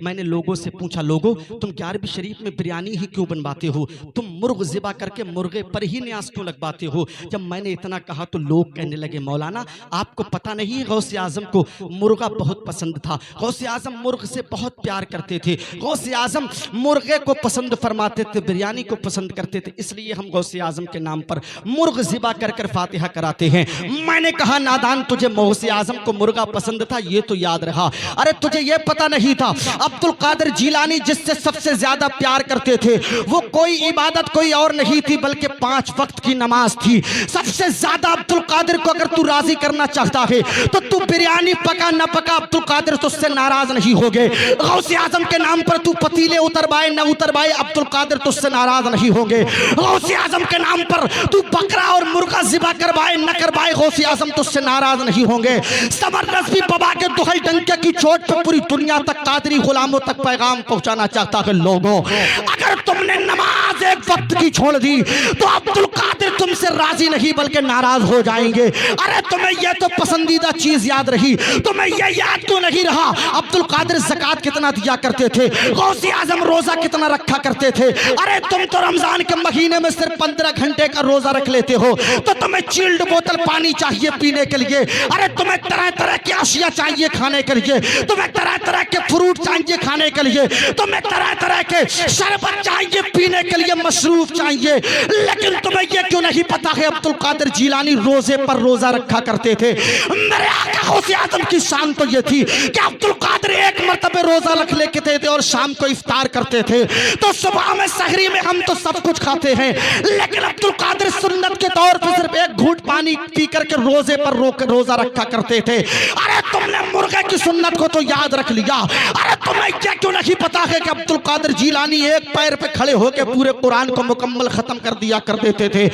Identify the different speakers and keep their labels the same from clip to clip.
Speaker 1: میں نے لوگوں سے پوچھا لوگوں تم 11ویں شریف میں بریانی ہی کیوں بنواتے ہو؟ تم مرغ ذبح کر کے مرغے پر ہی نیاز کیوں لگواتے ہو؟ جب میں نے اتنا کہا تو لوگ کہنے لگے مولانا آپ کو پتہ نہیں غوث اعظم کو مرغہ بہت پسند تھا، غوث اعظم مرغ سے بہت پیار کرتے تھے، غوث اعظم مرغے کو پسند فرماتے تھے، بریانی کو پسند کرتے تھے، اس لیے ہم غوث اعظم کے نام پر مرغ ذبح کر کر فاتحہ کراتے ہیں۔ میں نے کہا نادان تجھے غوث اعظم کو مرغہ پسند تھا یہ تو یاد رہا، ارے تجھے یہ پتہ نہیں تھا عبد القادر جیلانی جس سے سب سے زیادہ پیار کرتے تھے وہ کوئی عبادت کوئی اور نہیں تھی بلکہ 5 وقت کی نماز تھی۔ سب سے زیادہ عبد القادر کو اگر تو راضی کرنا چاہتا ہے تو بریانی پکا نہ پکا عبد القادر تو اس سے ناراض نہیں ہوگے۔ غوث اعظم کے نام پر تو پتیلے اتروائے نہ اتروائے عبد القادر تو اس سے ناراض نہیں ہوں گے۔ غوث اعظم کے نام پر تو بکرا اور مرغا ذبح کروائے نہ کروائے غوث اعظم تو اس سے ناراض نہیں ہوں گے۔ سمر رضوی بابا کے دہل ڈنکے کی چوٹ پہ پوری دنیا تک قادری غلاموں تک پیغام پہنچانا چاہتا ہے لوگوں اگر تم نے نماز ایک وقت کی چھوڑ دی تو عبد القادر تم سے راضی نہیں بلکہ ناراض ہو جائیں گے۔ ارے تمہیں یہ تو پسندیدہ چیز یاد رہی، تمہیں یہ یاد تو نہیں رہا عبد القادر زکوٰۃ کتنا دیا کرتے تھے، غوث اعظم روزہ کتنا رکھا کرتے تھے۔ ارے تم تو رمضان کے مہینے میں صرف 15 گھنٹے کا روزہ رکھ لیتے ہو تو تمہیں چلڈ بوتل پانی چاہیے پینے کے لیے، ارے تمہیں طرح طرح کی اشیاء چاہیے کھانے کے لیے، تمہیں طرح طرح کے فروٹ چاہیے کھانے کے لیے، تمہیں طرح طرح کے شربت چاہیے پینے کے لیے، مشروب چاہیے، لیکن تمہیں یہ کیوں نہیں پتا ہے عبد القادر جیلانی روزے پر روزہ رکھا کرتے تھے۔ میرے آقا غوث اعظم کی شان تو یہ تھی کہ عبد القادر ایک مرتبہ روزہ رکھ لیتے تھے اور شام کو افطار کرتے تھے تو صبح میں سحری میں ہم تو سب کچھ کھاتے ہیں لیکن عبد القادر سنت کے طور پر صرف ایک گھونٹ پانی پی کر کے روزے پر روزہ رکھا کرتے تھے۔ ارے تم نے مرغے کی سنت کو تو یاد رکھ لیا، ارے تمہیں یہ کیوں نہیں پتا ہے کہ عبد القادر جیلانی ایک پیر پہ کھڑے ہو کے پورے قرآن کو مکمل ختم کر دیا کر دیتے تھے۔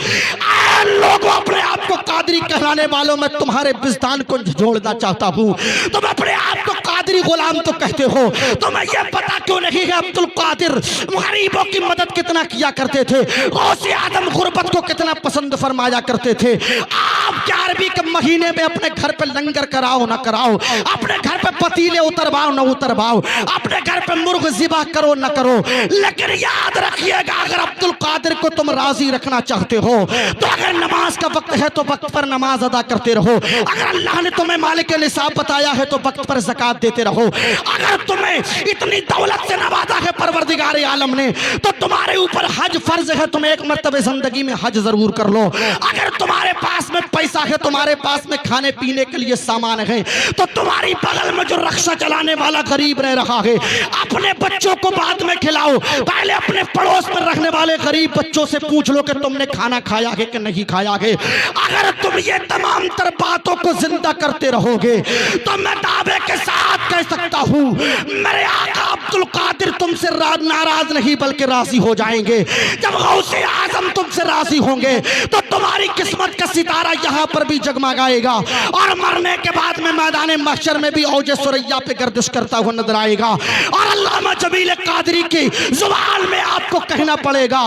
Speaker 1: لوگوں اپنے آپ کو قادری کہلانے والوں میں تمہارے بزدان کو جوڑنا چاہتا ہوں، تم اپنے آپ کو قادری غلام تو کہتے ہو، تمہیں یہ پتا کیوں نہیں ہے عبد القادر غریبوں کی مدد کتنا کیا کرتے تھے، غوث اعظم غربت کو کتنا پسند فرمایا کرتے تھے۔ آپ 11ویں کے مہینے میں اپنے گھر پہ لنگر کراؤ نہ کراؤ، اپنے گھر پہ پتیلے اترواؤ نہ اترواؤ، اپنے گھر پہ مرغ ذبح کرو نہ کرو، لیکن یاد رکھیے گا اگر عبد القادر کو تم راضی رکھنا چاہتے ہو تو اگر نماز کا وقت ہے تو وقت پر نماز ادا کرتے رہو، اگر اللہ نے تمہیں مالک نصاب بتایا ہے تو وقت پر زکوٰۃ دیتے رہو، اگر تمہیں اتنی دولت سے نوازا ہے پروردگار عالم نے تو تمہارے اوپر حج فرض ہے، تم ایک مرتبہ زندگی میں حج ضرور کر لو، اگر تمہارے پاس میں پیسہ ہے، تمہارے پاس میں کھانے پینے کے لیے سامان ہے تو تمہاری بغل میں جو رکشہ چلانے والا غریب رہ رہا ہے اپنے بچوں کو بعد میں کھلاؤ، پہلے اپنے پڑوس میں رکھنے والے غریب بچوں سے پوچھ لو کہ تم نے کھانا کھایا ہے کہ نہیں کھایا ہے۔ اگر تم یہ تمام تر باتوں کو زندہ کرتے رہو گے تو میں دعوے کے ساتھ کہہ سکتا ہوں میرے آقا عبد القادر تم سے ناراض نہیں بلکہ راضی ہو جائیں گے۔ جب غوث اعظم تم سے راضی ہوں گے تو تمہاری قسمت کا ستارہ یہاں پر بھی جگمگائے گا اور مرنے کے بعد میں میدان محشر میں بھی اوج ثریا پہ گردش کرتا ہوا نظر آئے گا اور علامہ جمیل قادری کی زبان میں آپ کو کہنا پڑے گا،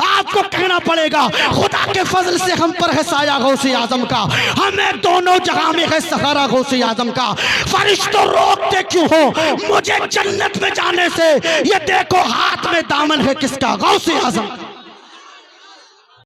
Speaker 1: آپ کو کہنا پڑے گا خدا کے فضل سے ہم پر ہے سایہ غوث اعظم کا، ہمیں دونوں جہاں میں ہے سہارا غوث اعظم کا، فرشتوں روکتے کیوں ہو مجھے جنت میں جانے سے، یہ دیکھو ہاتھ میں دامن ہے کس کا، غوث اعظم۔